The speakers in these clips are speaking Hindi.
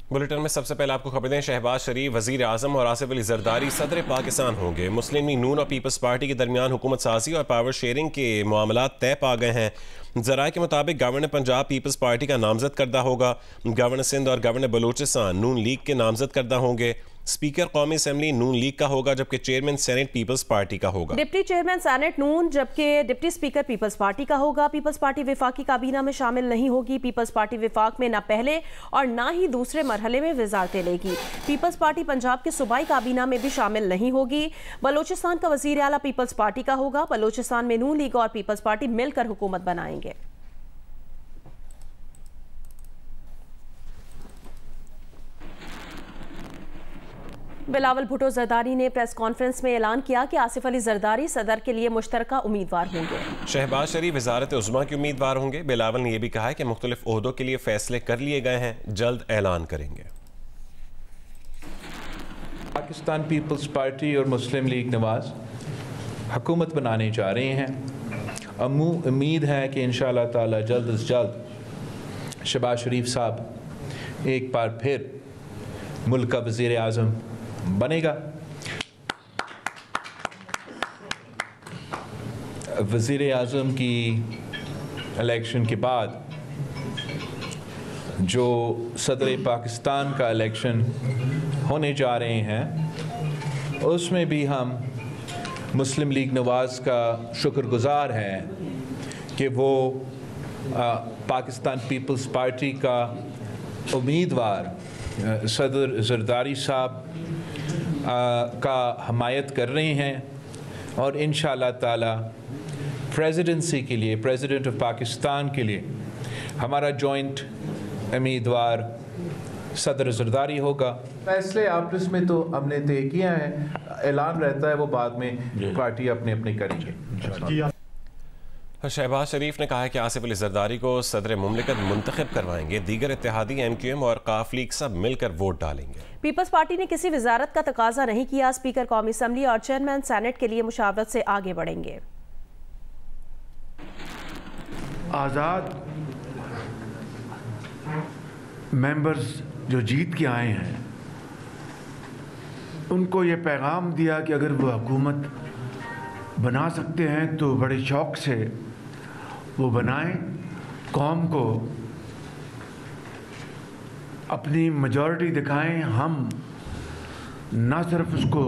बुलेटिन में सबसे पहले आपको खबर दें, शहबाज शरीफ, वजीर आजम और आसिफ अली जरदारी सदर पाकिस्तान होंगे। मुस्लिम लीग नून और पीपल्स पार्टी के दरमियान हुकूमत साजी और पावर शेयरिंग के मामला तय पा गए हैं। जराये के मुताबिक गवर्नर पंजाब पीपल्स पार्टी का नामजद करदा होगा, गवर्नर सिंध और गवर्नर बलूचिस्तान नून लीग के नामजद करदा होंगे। स्पीकर कौमी असम्बली नून लीग का होगा, जबकि चेयरमैन सेनेट पीपल्स पार्टी का होगा। डिप्टी चेयरमैन सेनेट नून, जबकि डिप्टी स्पीकर पीपल्स पार्टी का होगा। पीपल्स पार्टी विफाकी काबीना में शामिल नहीं होगी। पीपल्स पार्टी विफाक में न पहले और न ही दूसरे मरहले में वजारतें लेगी। पीपल्स पार्टी पंजाब के सूबाई काबीना में भी शामिल नहीं होगी। बलोचिस्तान का वजीर आला पीपल्स पार्टी का होगा। बलोचिस्तान में नून लीग और पीपल्स पार्टी मिलकर हुकूमत बनाएंगे। बिलावल भुट्टो जरदारी ने प्रेस कॉन्फ्रेंस में ऐलान किया कि आसिफ अली जरदारी सदर के लिए मुश्तरका उम्मीदवार होंगे। शहबाज शरीफ वजारत उज़्मा के उम्मीदवार होंगे। बिलावल ने यह भी कहा है कि मुख्तलिफ ओहदों के लिए फैसले कर लिए गए हैं, जल्द ऐलान करेंगे। पाकिस्तान पीपल्स पार्टी और मुस्लिम लीग नवाज हुकूमत बनाने जा रहे हैं। उम्मीद है कि इंशाअल्लाह ताला जल्द अज जल्द शहबाज शरीफ साहब एक बार फिर मुल्क का वज़ीर आज़म बनेगा। वज़ीर आज़म की इलेक्शन के बाद जो सदर पाकिस्तान का इलेक्शन होने जा रहे हैं, उसमें भी हम मुस्लिम लीग नवाज़ का शुक्रगुज़ार हैं कि वो पाकिस्तान पीपल्स पार्टी का उम्मीदवार सदर जरदारी साहब का हमायत कर रहे हैं और इंशाअल्लाह ताला प्रेसिडेंसी के लिए, प्रेसिडेंट ऑफ पाकिस्तान के लिए हमारा जॉइंट उम्मीदवार सदर जरदारी होगा। फैसले आपस में तो हमने तय किया है, ऐलान रहता है वो बाद में पार्टी अपने अपने करेंगे। शहबाज शरीफ ने कहा है कि आसिफ अली जरदारी को सदर मुमलिकत मुंतखब करवाएंगे। दीगर इत्तेहादी MQM और काफ लीग सब मिलकर वोट डालेंगे। पीपल्स पार्टी ने किसी वजारत का तकाजा नहीं किया। स्पीकर कौमी असम्बली और चेयरमैन सेनेट के लिए मुशावरत से आगे बढ़ेंगे। आज़ाद मेंबर्स जो जीत के आए हैं, उनको ये पैगाम दिया कि अगर वो हुकूमत बना सकते हैं तो बड़े शौक़ से वो बनाएं, कौम को अपनी मेजॉरिटी दिखाएं। हम ना सिर्फ उसको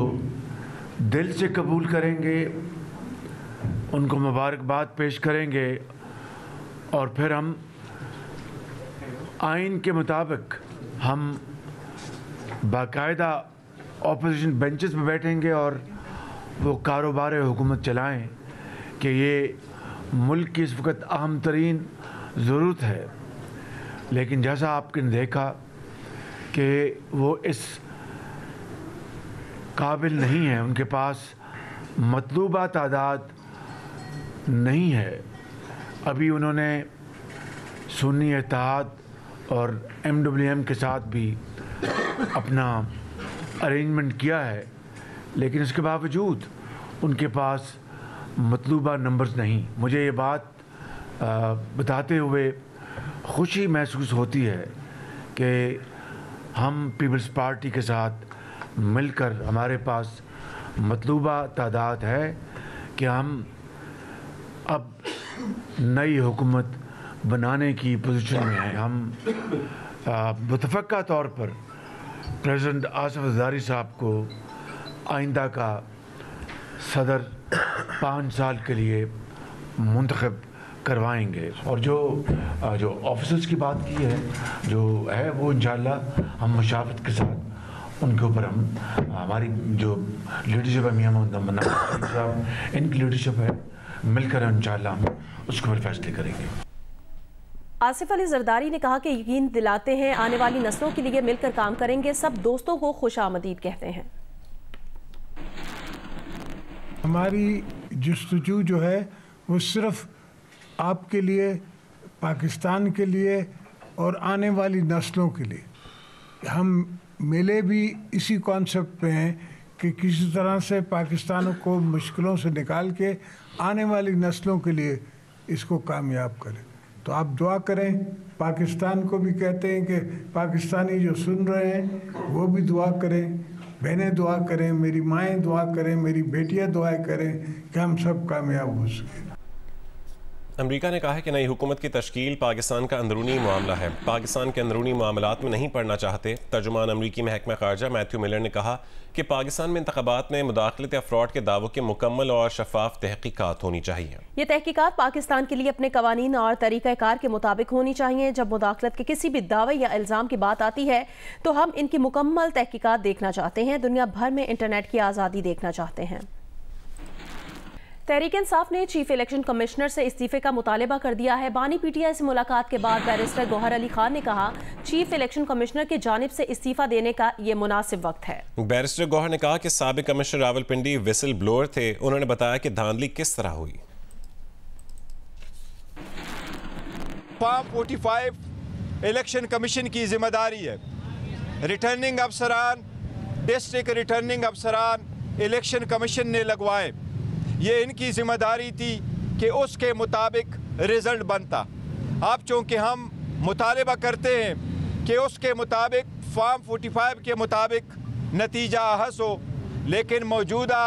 दिल से कबूल करेंगे, उनको मुबारकबाद पेश करेंगे और फिर हम आइन के मुताबिक हम बाकायदा ऑपोजिशन बेंचेस पे बैठेंगे और वो कारोबार हुकूमत चलाएं कि ये मुल्क की इस वक्त अहम तरीन ज़रूरत है। लेकिन जैसा आपने देखा कि वो इस काबिल नहीं है, उनके पास मतलूबा तादाद नहीं है। अभी उन्होंने सुन्नी इत्तेहाद और MWM के साथ भी अपना अरेंजमेंट किया है, लेकिन इसके बावजूद उनके पास मतलूबा नंबर्स नहीं। मुझे ये बात बताते हुए खुशी महसूस होती है कि हम पीपल्स पार्टी के साथ मिलकर हमारे पास मतलूबा तादाद है कि हम अब नई हुकूमत बनाने की पोजीशन में हैं। हम मुतफ़क्का तौर पर प्रेसिडेंट आसिफ जरदारी साहब को आइंदा का सदर 5 साल के लिए मुंतखब करवाएंगे। और जो ऑफिसर्स की बात की है जो है वो इंशाअल्लाह हम मुशावरत के साथ उनके ऊपर हम हमारी जो लीडरशिप है, मियां मोहम्मद साहब इनकी लीडरशिप है, मिलकर इंशाअल्लाह हम उसके ऊपर फैसले करेंगे। आसिफ अली जरदारी ने कहा कि यकीन दिलाते हैं आने वाली नस्लों के लिए मिलकर काम करेंगे। सब दोस्तों को खुशामदीद कहते हैं। हमारी जुस्तजू जो है वो सिर्फ आपके लिए, पाकिस्तान के लिए और आने वाली नस्लों के लिए। हम मिले भी इसी कॉन्सेप्ट पे हैं कि किसी तरह से पाकिस्तान को मुश्किलों से निकाल के आने वाली नस्लों के लिए इसको कामयाब करें। तो आप दुआ करें। पाकिस्तान को भी कहते हैं कि पाकिस्तानी जो सुन रहे हैं वो भी दुआ करें, बहनें दुआ करें, मेरी माएँ दुआ करें, मेरी बेटियाँ दुआएं करें कि हम सब कामयाब हो सकें। अमेरिका ने कहा है कि नई हुकूमत की तश्कील पाकिस्तान का अंदरूनी मामला है, पाकिस्तान के अंदरूनी मामलात में नहीं पड़ना चाहते। तर्जुमान अमरीकी महकमा खारजा मैथ्यू मिलर ने कहा कि पाकिस्तान में इंतखाबात में मुदाखलत या फ्रॉड के दावों की मुकम्मल और शफाफ तहकीकात होनी चाहिए। ये तहकीकात पाकिस्तान के लिए अपने कवानीन और तरीक़ाकार के मुताबिक होनी चाहिए। जब मुदाखलत के किसी भी दावे या इल्ज़ाम की बात आती है तो हम इनकी मुकम्मल तहकीकात देखना चाहते हैं। दुनिया भर में इंटरनेट की आज़ादी देखना चाहते हैं। तहरीक इंसाफ ने चीफ इलेक्शन कमिश्नर से इस्तीफे का मुतालबा कर दिया है। बानी पीटीआई से मुलाकात के बाद बैरिस्टर गौहर अली खान ने कहा, चीफ इलेक्शन कमिश्नर की जानिब से इस्तीफा देने का ये मुनासिब वक्त है। बैरिस्टर गौहर ने कहा कि साबिक कमिश्नर रावलपिंडी विसल ब्लोअर थे। उन्होंने बताया कि धांधली किस तरह हुई। फॉर्म 45 इलेक्शन कमीशन की जिम्मेदारी है। रिटर्निंग अफसरान, डिस्ट्रिक्ट रिटर्निंग अफसरान इलेक्शन कमीशन ने लगवाए। ये इनकी जिम्मेदारी थी कि उसके मुताबिक रिज़ल्ट बनता। अब चूँकि हम मुतालबा करते हैं कि उसके मुताबिक फॉर्म 45 के मुताबिक नतीजा अहस हो, लेकिन मौजूदा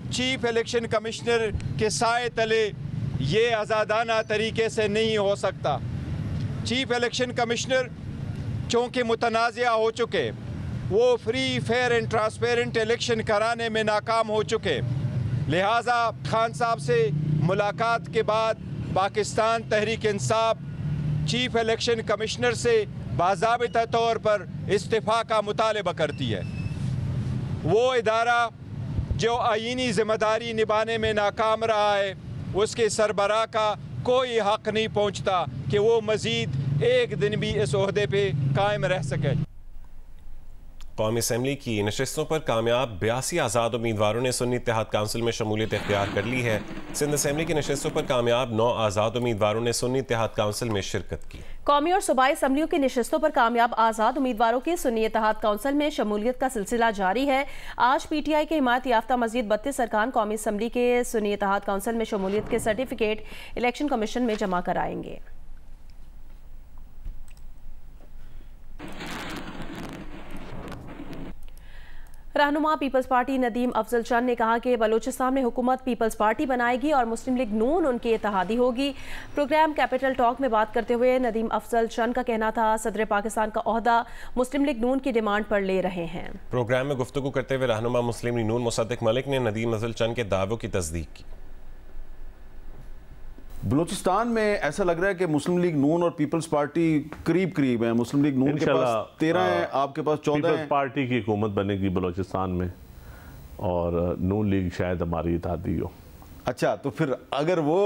चीफ इलेक्शन कमिश्नर के साए तले ये आज़ादाना तरीके से नहीं हो सकता। चीफ इलेक्शन कमिश्नर चूँकि मुतनाज़िया हो चुके, वो free fair and transparent election कराने में नाकाम हो चुके, लिहाजा खान साहब से मुलाकात के बाद Pakistan Tehreek Insaf chief election commissioner से बाज़ाबिता तौर पर इस्तीफ़ा का मुतालबा करती है। वो इदारा जो आईनी ज़िम्मेदारी निभाने में नाकाम रहा है, उसके सरबराह का कोई हक़ नहीं पहुँचता कि वो मज़ीद एक दिन भी इस ओहदे पे कायम रह सके। कौमी असम्बली की नशस्तों पर कामयाब 82 आज़ाद उम्मीदवारों ने सुन्नी इत्तेहाद काउंसिल में शमूलियत इख्तियार कर ली है। सिंध असम्बली की नशस्तों पर कामयाब 9 आज़ाद उम्मीदवारों ने सुन्नी इत्तेहाद काउंसिल में शिरकत की। कौमी और सूबाई असम्बलियों की नशस्तों पर कामयाब आज़ाद उम्मीदवारों के सुन्नी इत्तेहाद काउंसिल में शमूलियत का सिलसिला जारी है। आज PTI के हिमायत याफ्ता मज़ीद 32 अरकान कौमी असम्बली के सुन्नी इत्तेहाद काउंसिल में शमूलियत के सर्टिफिकेट इलेक्शन कमीशन में जमा कराएंगे। रहनुमा पीपल्स पार्टी नदीम अफजल चंद ने कहा कि बलूचिस्तान में हुकूमत पीपल्स पार्टी बनाएगी और मुस्लिम लीग नून उनकी इत्तेहादी होगी। प्रोग्राम कैपिटल टॉक में बात करते हुए नदीम अफजल चंद का कहना था, सदर पाकिस्तान का ओहदा मुस्लिम लीग नून की डिमांड पर ले रहे हैं। प्रोग्राम में गुफ्तगू करते हुए रहनुमा मुस्लिम लीग नून मुसद्दिक मलिक ने नदीम अफजल चंद के दावों की तस्दीक की। बलूचिस्तान में ऐसा लग रहा है कि मुस्लिम लीग नून और पीपल्स पार्टी करीब करीब हैं। मुस्लिम लीग नून के पास 13 हैं, आपके पास 14 हैं। पीपल्स पार्टी की हुकूमत बनेगी बलूचिस्तान में और नून लीग शायद हमारी इत्तेहादी हो। अच्छा, तो फिर अगर वो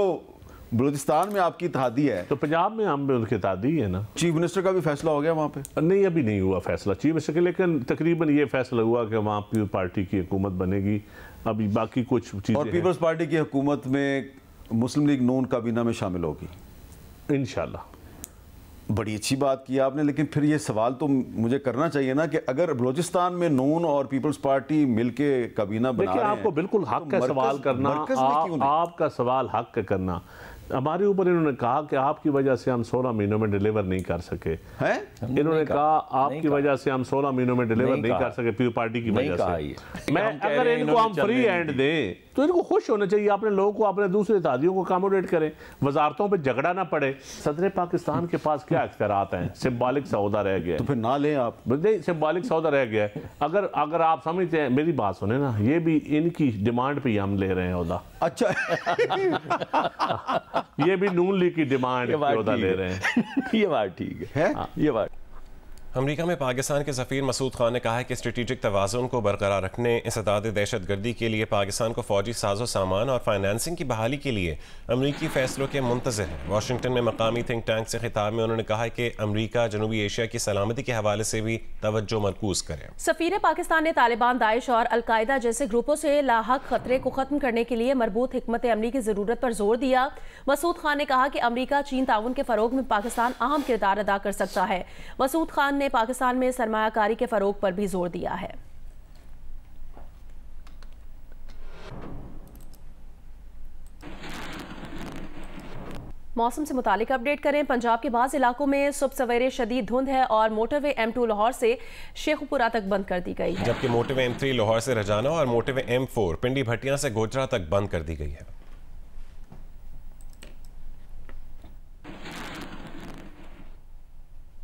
बलूचिस्तान में आपकी इत्तेहादी है तो पंजाब में हम भी उनकी इत्तेहादी है ना। चीफ मिनिस्टर का भी फैसला हो गया वहाँ पे? नहीं, अभी नहीं हुआ फैसला चीफ मिनिस्टर के, लेकिन तकरीबन ये फैसला हुआ कि वहाँ पीपल्स पार्टी की हुकूमत बनेगी। अभी बाकी कुछ चीज़ें और पीपल्स पार्टी की हुकूमत में मुस्लिम लीग नून काबीना में शामिल होगी इंशाल्लाह। बड़ी अच्छी बात की आपने, लेकिन फिर ये सवाल तो मुझे करना चाहिए ना कि अगर बलूचिस्तान में नून और पीपल्स पार्टी मिलके काबीना बना रहे हैं, आपको बिल्कुल हक है सवाल करना, आपका सवाल हक है करना। हमारे ऊपर इन्होंने कहा कि आपकी वजह से हम 16 महीनों में डिलीवर नहीं कर सके हैं। इन्होंने कहा आपकी वजह से हम 16 महीनों में डिलीवर नहीं कर सके पीपल पार्टी की वजह से। मैं अगर इनको हम फ्री हैंड दें तो इनको खुश होना चाहिए। अपने लोगों को, अपने दूसरे इत्तेहादियों को अकोमोडेट करें, वजारतों पे झगड़ा ना पड़े। सदर पाकिस्तान के पास क्या इख्तियारात हैं? सिंबॉलिक सौदा रह गया, तो फिर ना लें आप। नहीं, सिंबॉलिक सौदा रह गया है। अगर आप समझते हैं, मेरी बात सुने ना, ये भी इनकी डिमांड पे हम ले रहे हैं ओहदा। अच्छा ये भी नून लीग की डिमांड पे ले रहे हैं। ये बात ठीक है। ये बात अमरीका में पाकिस्तान के सफ़ीर मसूद खान ने कहा है कि स्ट्रेटेजिक तवाज़ुन को बरकरार रखने, इंसदाद दहशत गर्दी के लिए पाकिस्तान को फ़ौजी साजो सामान और फाइनेंसिंग की बहाली के लिए अमरीकी फ़ैसलों के मुंतज़िर है। वाशिंगटन में मकामी थिंक टैंक से खिताब में उन्होंने कहा है कि अमरीका जनूबी एशिया की सलामती के हवाले से भी तवज्जो मरकूज़ करे। सफ़ीर पाकिस्तान ने तालिबान, दाइश और अलकायदा जैसे ग्रुपों से लाहक खतरे को ख़त्म करने के लिए मरबूत हिकमत अमली की ज़रूरत पर जोर दिया। मसूद खान ने कहा कि अमरीका चीन ताउन के फ़रोग में पाकिस्तान अहम किरदार अदा कर सकता है। मसूद खान ने पाकिस्तान में सरमायाकारी के फरोग पर भी जोर दिया है। मौसम से मुतालिक अपडेट करें। पंजाब के बाज़ इलाकों में सुबह सवेरे शदीद धुंध है और मोटरवे M2 लाहौर से शेखुपुरा तक बंद कर दी गई है, जबकि मोटरवे M3 लाहौर से रजाना और मोटरवे M4 पिंडी भट्टियां से गोजरा तक बंद कर दी गई है।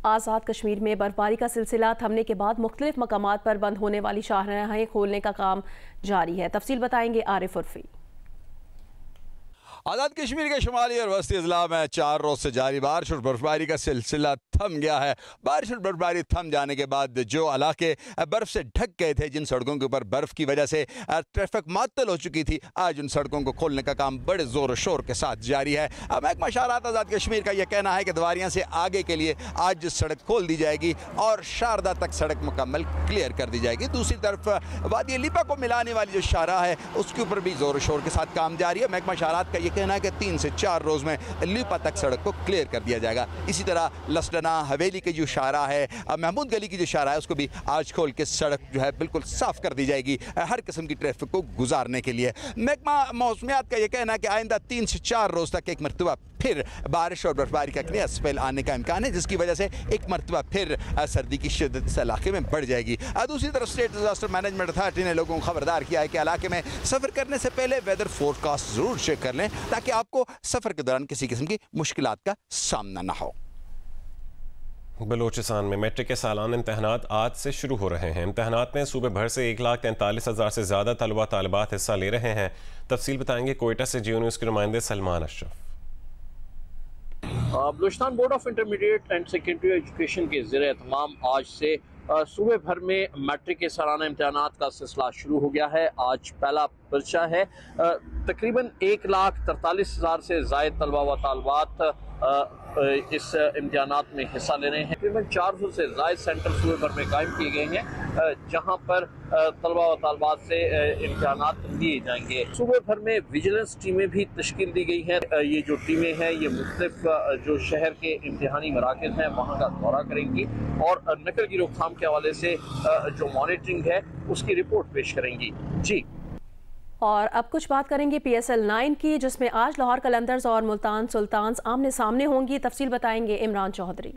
आज़ाद कश्मीर में बर्फबारी का सिलसिला थमने के बाद मुख्तलिफ मकामात पर बंद होने वाली शाहराहें खोलने का काम जारी है। तफसील बताएंगे आरिफ उर्फी। आज़ाद कश्मीर के शुमाली और वस्ती अजला में 4 रोज से जारी बारिश और बर्फबारी का सिलसिला थम गया है। बारिश और बर्फबारी थम जाने के बाद जो इलाके बर्फ से ढक गए थे, जिन सड़कों के ऊपर बर्फ की वजह से ट्रैफिक मुअत्तल हो चुकी थी, आज उन सड़कों को खोलने का काम बड़े जोर शोर के साथ जारी है। महकमा शाहरात आज़ाद कश्मीर का यह कहना है कि दवारियाँ से आगे के लिए आज सड़क खोल दी जाएगी और शारदा तक सड़क मुकम्मल क्लियर कर दी जाएगी। दूसरी तरफ वादी लिपा को मिलाने वाली जो शाहराह है उसके ऊपर भी जोर शोर के साथ काम जारी है। महकमा शाहरात का कहना है कि 3 से 4 रोज में लिपा तक सड़क को क्लियर कर दिया जाएगा। इसी तरह लसडना हवेली की जो शाहराह है, महमूद गली की जो शाहराह है, उसको भी आज खोल के सड़क जो है बिल्कुल साफ कर दी जाएगी हर किस्म की ट्रैफिक को गुजारने के लिए। महकमा मौसमियात का यह कहना है कि आइंदा 3 से 4 रोज तक एक मरतबा फिर बारिश और बर्फबारी का नया स्पेल आने का इम्कान है, जिसकी वजह से एक मरतबा फिर सर्दी की शिद्दत इस इलाके में बढ़ जाएगी। दूसरी तरफ स्टेट डिजास्टर मैनेजमेंट अथॉरिटी ने लोगों को खबरदार किया है कि इलाके में सफ़र करने से पहले वेदर फोरकास्ट ज़रूर चेक कर लें ताकि आपको सफ़र के दौरान किसी किस्म की मुश्किलात का सामना ना हो। बलूचिस्तान में मैट्रिक के सालाना इम्तहानात आज से शुरू हो रहे हैं। इम्तहानात में सूबे भर से 1,43,000 से ज़्यादा तलबा तालिबात हिस्सा ले रहे हैं। तफसील बताएंगे कोयटा से जियो न्यूज़ के नुमाइंदे Salman Ashraf. Balochistan board of intermediate and secondary education के ज़रिए तमाम आज से सूबे भर में मैट्रिक के सालाना इम्तहानात का सिलसिला शुरू हो गया है। आज पहला पर्चा है। तकरीबन 1,43,000 से ज़ायद तलबा व तालिबात इस इम्तहानात में हिस्सा ले रहे हैं। तकरीबन 400 से ज़ायद सेंटर सूबे भर में कायम किए गए हैं जहां पर तलबा व तालिबात से इम्तहानात लिए जाएंगे। सूबे भर में विजिलेंस टीमें भी तश्कील दी गई हैं। ये जो टीमें हैं ये मुख्तलिफ जो शहर के इम्तहानी मराकज़ हैं वहाँ का दौरा करेंगी और नकल की रोकथाम के हवाले से जो मॉनिटरिंग है उसकी रिपोर्ट पेश करेंगी। जी, और अब कुछ बात करेंगे PSL 9 की, जिसमें आज लाहौर कलंदर्स और मुल्तान सुल्तान्स आमने सामने होंगी। तफसील बताएंगे इमरान चौधरी।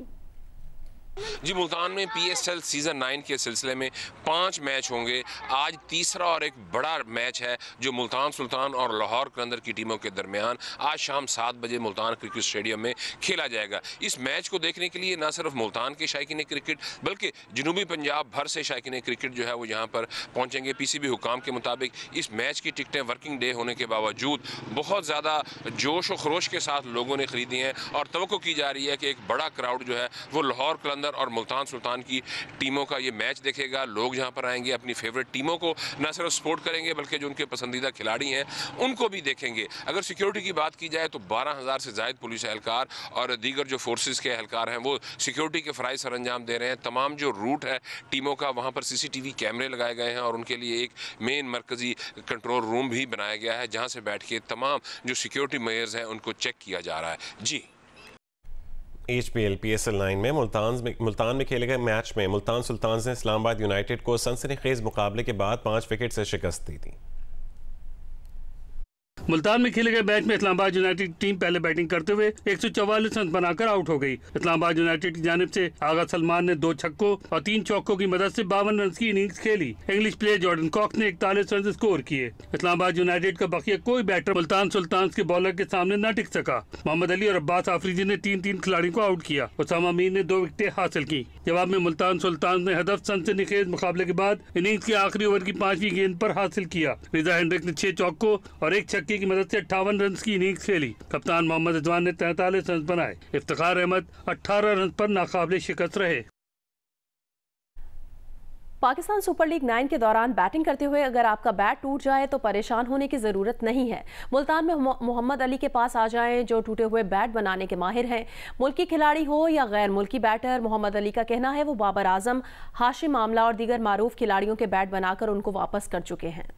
जी, मुल्तान में PSL सीज़न 9 के सिलसिले में 5 मैच होंगे। आज तीसरा और एक बड़ा मैच है जो मुल्तान सुल्तान और लाहौर कलंदर की टीमों के दरमियान आज शाम 7 बजे मुल्तान क्रिकेट स्टेडियम में खेला जाएगा। इस मैच को देखने के लिए न सिर्फ मुल्तान के शायकीन क्रिकेट बल्कि जनूबी पंजाब भर से शायकीन क्रिकेट जो है वो यहाँ पर पहुँचेंगे। PCB हुकाम के मुताबिक इस मैच की टिकटें वर्किंग डे होने के बावजूद बहुत ज़्यादा जोश व खरोश के साथ लोगों ने ख़रीदी हैं और तवक्को की जा रही है कि एक बड़ा क्राउड जो है वो लाहौर कलंदर और मुल्तान सुल्तान की टीमों का ये मैच देखेगा। लोग यहाँ पर आएंगे, अपनी फेवरेट टीमों को न सिर्फ सपोर्ट करेंगे बल्कि जो उनके पसंदीदा खिलाड़ी हैं उनको भी देखेंगे। अगर सिक्योरिटी की बात की जाए तो 12,000 से ज़ायद पुलिस एहलकार और दीगर जो फोर्सेस के एहलकार हैं वो सिक्योरिटी के फ़राइज़ सर अंजाम दे रहे हैं। तमाम जो रूट है टीमों का वहाँ पर CCTV कैमरे लगाए गए हैं और उनके लिए एक मेन मरकज़ी कंट्रोल रूम भी बनाया गया है जहाँ से बैठ के तमाम जो सिक्योरिटी मेजर्स हैं उनको चेक किया जा रहा है। जी, HPL PSL 9 में मुल्तान में खेले गए मैच में मुल्तान सुल्तान्स ने इस्लामाबाद यूनाइटेड को सनसनीखेज मुकाबले के बाद 5 विकेट से शिकस्त दी थी। मुल्तान में खेले गए मैच में इस्लामाबाद यूनाइटेड टीम पहले बैटिंग करते हुए 144 रन बनाकर आउट हो गई। इस्लामाबाद यूनाइटेड की जानिब से आगा सलमान ने 2 छक्कों और 3 चौकों की मदद से 52 रन की इनिंग्स खेली। इंग्लिश प्लेयर जॉर्डन कॉक्स ने 41 रन स्कोर किए। इस्लामाबाद यूनाइटेड का बकिया कोई बैटर मुल्तान सुल्तान्स के बॉलर के सामने न टिक सका। मोहम्मद अली और अब्बास आफरीदी ने 3-3 खिलाड़ियों को आउट किया। उसामा मीर ने 2 विकेटें हासिल की। जवाब में मुल्तान सुल्तान्स ने हदफ सनसनीखेज मुकाबले के बाद इनिंग्स के आखिरी ओवर की 5वीं गेंद पर हासिल किया। रिजा हेंड्रिक ने 6 चौकों और 1 छक्के की मदद से 58 रन की इनिंग्स खेली। कप्तान मोहम्मद रिजवान ने 43 रन बनाए। इफ्तिखार अहमद 18 रन पर नाकाबिले शिकस्त रहे। पाकिस्तान सुपर लीग 9 के दौरान बैटिंग करते हुए अगर आपका बैट टूट जाए तो परेशान होने की ज़रूरत नहीं है। मुल्तान में मोहम्मद अली के पास आ जाएं जो टूटे हुए बैट बनाने के माहिर हैं। मुल्की खिलाड़ी हो या गैर मुल्की बैटर, मोहम्मद अली का कहना है वो बाबर आजम, हाशिम आमला और दीगर मारूफ खिलाड़ियों के बैट बनाकर उनको वापस कर चुके हैं।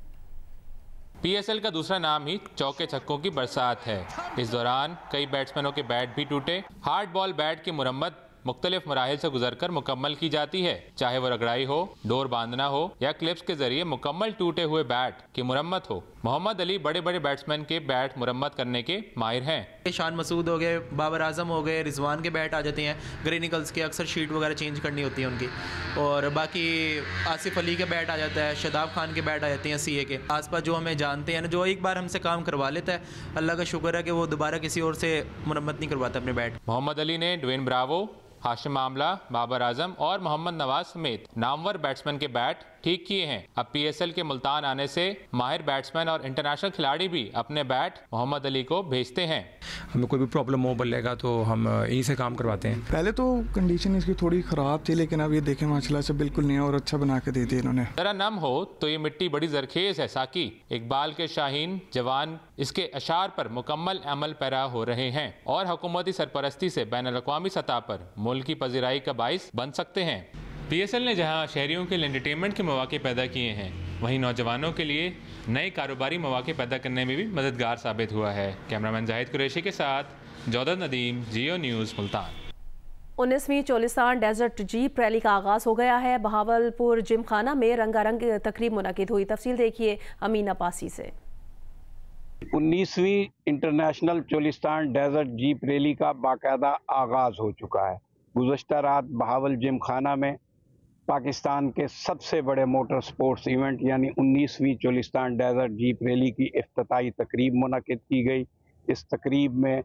PSL का दूसरा नाम ही चौके छक्कों की बरसात है। इस दौरान कई बैट्समैनों के बैट भी टूटे। हार्ड बॉल बैट की मुरम्मत मुख्तलिफ मराहिल से गुजरकर मुकम्मल की जाती है, चाहे वो रगड़ाई हो, डोर बांधना हो या क्लिप्स के जरिए मुकम्मल टूटे हुए बैट की मुरम्मत हो। मोहम्मद अली बड़े बड़े बैट्समैन के बैट मुरम्मत करने के माहिर हैं। शान मसूद हो गए, बाबर आजम हो गए, रिजवान के बैट आ जाते हैं, ग्रेनिकल्स के अक्सर शीट वगैरह चेंज करनी होती है उनकी, और बाकी आसिफ अली के बैट आ जाता है, शादाब खान के बैट आ जाते हैं सीए के। आसपास जो हमें जानते हैं ना, जो एक बार हमसे काम करवा लेता है, अल्लाह का शुक्र है कि वो दोबारा किसी और से मुरम्मत नहीं करवाता अपने बैट। मोहम्मद अली ने ड्वेन ब्रावो, हाशिम आमला, बाबर आजम और मोहम्मद नवाज समेत नामवर बैट्समैन के बैट ठीक किए हैं। अब पीएसएल के मुल्तान आने से माहिर बैट्समैन और इंटरनेशनल खिलाड़ी भी अपने बैट मोहम्मद अली को भेजते हैं। हमें कोई भी प्रॉब्लम हो बल्लेगा तो हम यहीं से काम करवाते हैं। पहले तो कंडीशन इसकी थोड़ी ख़राब थी, लेकिन अब ये देखें माशाल्लाह से बिल्कुल नया और अच्छा बना के दे दिया इन्होंने। जरा नम हो तो ये मिट्टी बड़ी जरखेज है साकी। इकबाल के शाहीन जवान इसके अशार पर मुकम्मल अमल पैरा हो रहे हैं और हुकूमती सरपरस्ती से बैनुल-अक़वामी सतह पर मुल्क की पजीराई का बाइस बन सकते हैं। पीएसएल ने जहां शहरियों के लिए एंटरटेनमेंट के मौके पैदा किए हैं, वहीं नौजवानों के लिए नए कारोबारी मौके पैदा करने में भी मददगार साबित हुआ है। कैमरामैन जाहिद कुरैशी के साथ जौदत नदीम, जियो न्यूज़ मुल्तान। 19वीं चोलिस्तान डेजर्ट जीप रैली का आगाज़ हो गया है। बहावलपुर जिमखाना में रंगारंग तकरीब मुनक़िद हुई। तफसील देखिए अमीना पासी से। 19वीं international Cholistan desert jeep rally का बाकायदा आगाज़ हो चुका है। गुज़श्ता रात बहावल जिमखाना में पाकिस्तान के सबसे बड़े मोटर स्पोर्ट्स इवेंट यानी 19वीं चोलिस्तान डेजर्ट जीप रैली की इफ्तिताई तकरीब मुनक़िद की गई। इस तकरीब में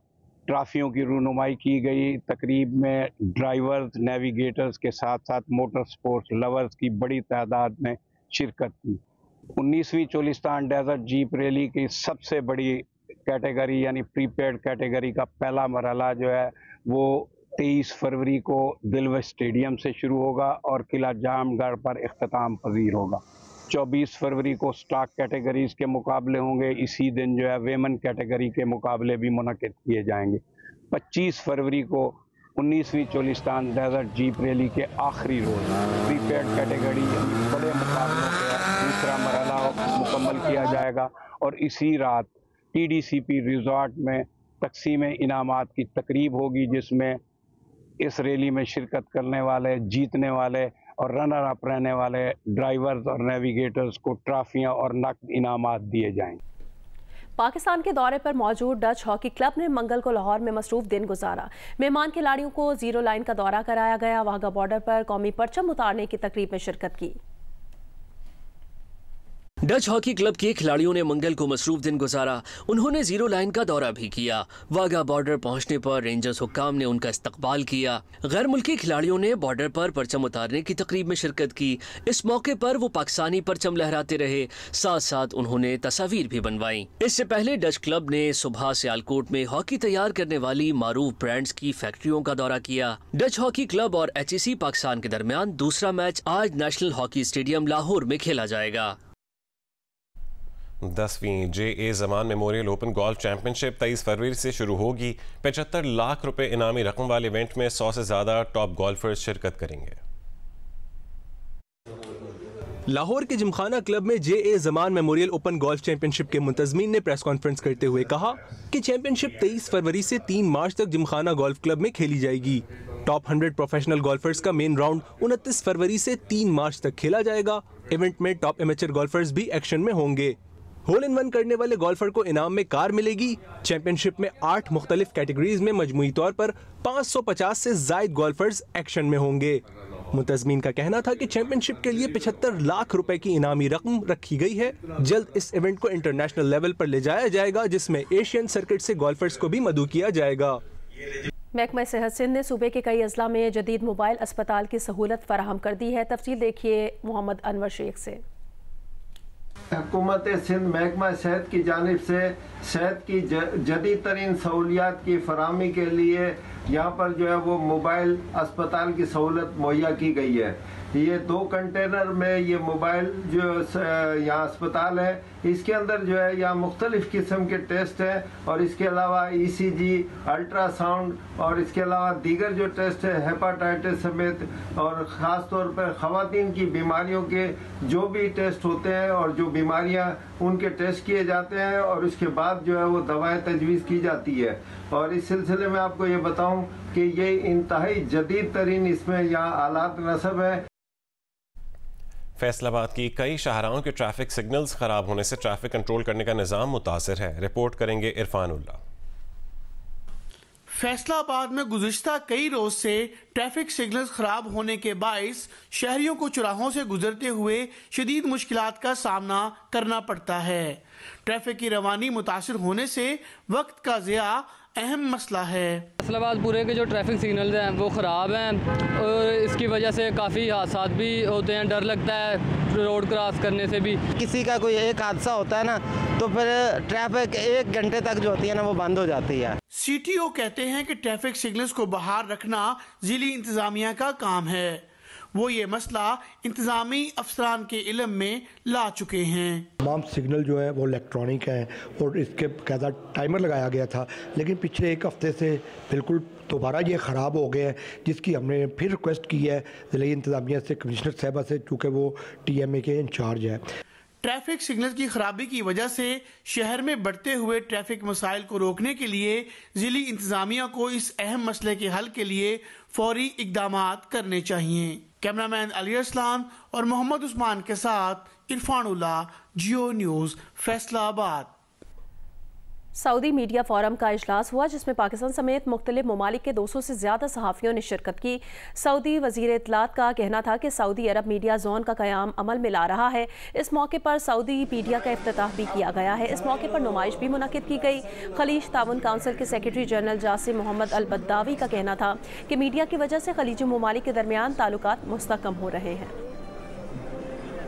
ट्राफियों की रूनुमाई की गई। तकरीब में ड्राइवर्स, नेविगेटर्स के साथ साथ मोटर स्पोर्ट्स लवर्स की बड़ी तादाद में शिरकत की। 19वीं चोलिस्तान डेजर्ट जीप रैली की सबसे बड़ी कैटेगरी यानी प्रीपेड कैटेगरी का पहला मरहला जो है वो 23 फरवरी को दिलवे स्टेडियम से शुरू होगा और किला जामगढ़ पर इख्तिताम पजीर होगा। 24 फरवरी को स्टॉक कैटेगरीज के मुकाबले होंगे। इसी दिन जो है वेमन कैटेगरी के मुकाबले भी मुनक़िद किए जाएंगे। 25 फरवरी को 19वीं चोलिस्तान डेजर्ट जीप रैली के आखिरी रोज़ प्रीपेड कैटेगरी बड़े मुकाबलों का दूसरा मरहला मुकम्मल किया जाएगा और इसी रात TDCP रिजॉर्ट में तकसीम इनामात की तकरीब होगी, जिसमें इस रैली में शिरकत करने वाले, जीतने वाले और रनर अप रहने वाले ड्राइवर्स और नेविगेटर्स को ट्रॉफियां और नकद इनामात दिए जाएंगे। पाकिस्तान के दौरे पर मौजूद डच हॉकी क्लब ने मंगल को लाहौर में मसरूफ दिन गुजारा। मेहमान खिलाड़ियों को जीरो लाइन का दौरा कराया गया। वाघा बॉर्डर पर कौमी परचम उतारने की तकरीब में शिरकत की। डच हॉकी क्लब के खिलाड़ियों ने मंगल को मसरूफ दिन गुजारा। उन्होंने जीरो लाइन का दौरा भी किया। वाघा बॉर्डर पहुंचने पर रेंजर्स हुक्काम ने उनका इस्तकबाल किया। गैर मुल्की खिलाड़ियों ने बॉर्डर पर परचम उतारने की तकरीब में शिरकत की। इस मौके पर वो पाकिस्तानी परचम लहराते रहे, साथ साथ उन्होंने तस्वीर भी बनवाई। इससे पहले डच क्लब ने सुबह सियालकोट में हॉकी तैयार करने वाली मारूफ ब्रांड्स की फैक्ट्रियों का दौरा किया। डच हॉकी क्लब और HEC पाकिस्तान के दरमियान दूसरा मैच आज नेशनल हॉकी स्टेडियम लाहौर में खेला जाएगा। 10वीं JA ज़मान मेमोरियल ओपन गोल्फ चैंपियनशिप 23 फरवरी से शुरू होगी। 75 लाख रुपए इनामी रकम वाले इवेंट में 100 से ज़्यादा टॉप गोल्फर्स शिरकत करेंगे। लाहौर के जिमखाना क्लब में JA ज़मान मेमोरियल ओपन गोल्फ चैंपियनशिप के मुंतज़मीन ने प्रेस कॉन्फ्रेंस करते हुए कहा कि चैंपियनशिप 23 फरवरी से 3 मार्च तक जिमखाना गोल्फ क्लब में खेली जाएगी। टॉप 100 प्रोफेशनल गोल्फर्स का मेन राउंड 29 फरवरी से 3 मार्च तक खेला जाएगा। इवेंट में टॉप एमेचर गोल्फर्स भी एक्शन में होंगे। होल इन वन करने वाले गोल्फर को इनाम में कार मिलेगी। चैंपियनशिप में 8 मुख्तलिफ कैटेगरीज में मजमूई तौर पर 550 से ज़ायद गोल्फर्स एक्शन में होंगे। मुंतज़मीन का कहना था कि चैंपियनशिप के लिए 75 लाख रुपए की इनामी रकम रखी गई है। जल्द इस इवेंट को इंटरनेशनल लेवल पर ले जाया जाएगा, जिसमें एशियन सर्किट से गोल्फर्स को भी मदऊ किया जाएगा। महकमा सेहत सिंध ने सूबे के कई अजला में जदीद मोबाइल अस्पताल की सहूलत फराहम कर दी है। तफसील देखिए मोहम्मद अनवर शेख से। हुकूमत सिंध महकमा सेहत की जानिब से सेहत की जदीद तरीन सहूलियात की फराहमी के लिए यहाँ पर जो है वो मोबाइल अस्पताल की सहूलत मुहैया की गई है। ये 2 कंटेनर में ये मोबाइल जो यहाँ अस्पताल है, इसके अंदर जो है यहाँ मुख्तलिफ किस्म के टेस्ट हैं और इसके अलावा ECG, अल्ट्रासाउंड और इसके अलावा दीगर जो टेस्ट है हेपाटाइटिस समेत और ख़ास तौर पर ख़वातीन की बीमारियों के जो भी टेस्ट होते हैं और जो बीमारियाँ उनके टेस्ट किए जाते हैं और उसके बाद जो है वो दवाएं तजवीज़ की जाती है। और इस सिलसिले में आपको ये बताऊं कि ये इंतहाई जदीद तरीन इसमें यहाँ आलात नस्ब है। फैसलाबाद की कई शाहराहों के ट्रैफिक सिग्नल्स खराब होने से ट्रैफिक कंट्रोल करने का निज़ाम मुतासिर है। रिपोर्ट करेंगे इरफानुल्लाह। फैसलाबाद में गुज़िश्ता कई रोज से ट्रैफिक सिग्नल्स खराब होने के बाइस शहरियों को चौराहों से गुजरते हुए शदीद मुश्किलात का सामना करना पड़ता है। ट्रैफिक की रवानी मुतासिर होने से वक्त का ज़िया अहम मसला है। फैसलाबाद पूरे के जो ट्रैफिक सिग्नल्स हैं वो ख़राब हैं और इसकी वजह से काफ़ी हादसा भी होते हैं। डर लगता है रोड क्रॉस करने से भी। किसी का कोई एक हादसा होता है ना तो फिर ट्रैफिक 1 घंटे तक जो होती है ना वो बंद हो जाती है। CTO कहते हैं कि ट्रैफिक सिग्नल्स को बहाल रखना जिली इंतजामिया का काम है। वो ये मसला इंतजामी अफसरान के इल्म में ला चुके हैं। तमाम सिग्नल जो है वो इलेक्ट्रॉनिक हैं और इसके बकायदा टाइमर लगाया गया था, लेकिन पिछले 1 हफ्ते से बिल्कुल दोबारा ये ख़राब हो गए हैं, जिसकी हमने फिर रिक्वेस्ट की है ज़िले इंतजामिया से, कमिश्नर साहबा से, चूँकि वो TMA के इंचार्ज है। ट्रैफिक सिग्नल की खराबी की वजह से शहर में बढ़ते हुए ट्रैफिक मसाइल को रोकने के लिए जिली इंतजामिया को इस अहम मसले के हल के लिए फौरी इकदामात करने चाहिए। कैमरामैन अली असलान और मोहम्मद उस्मान के साथ Irfanullah, Geo news, Faisalabad. Saudi media forum का इजलास हुआ जिसमें पाकिस्तान समेत मुख्तलिफ ममालिक के 200 से ज़्यादा सहाफ़ियों ने शिरकत की। सऊदी वज़ीर इत्तलात का कहना था कि सऊदी अरब मीडिया जोन का क़याम अमल में ला रहा है। इस मौके पर सऊदी मीडिया का इफ्तिताह भी किया गया है। इस मौके पर नुमाइश भी मुनक़िद की गई। खलीज ताउन काउंसिल के सेक्रेटरी जनरल जासिम मोहम्मद अल बद्दावी का कहना था कि मीडिया की वजह से खलीजी ममालिक के दरमियान ताल्लुकात मुस्तहकम हो रहे हैं।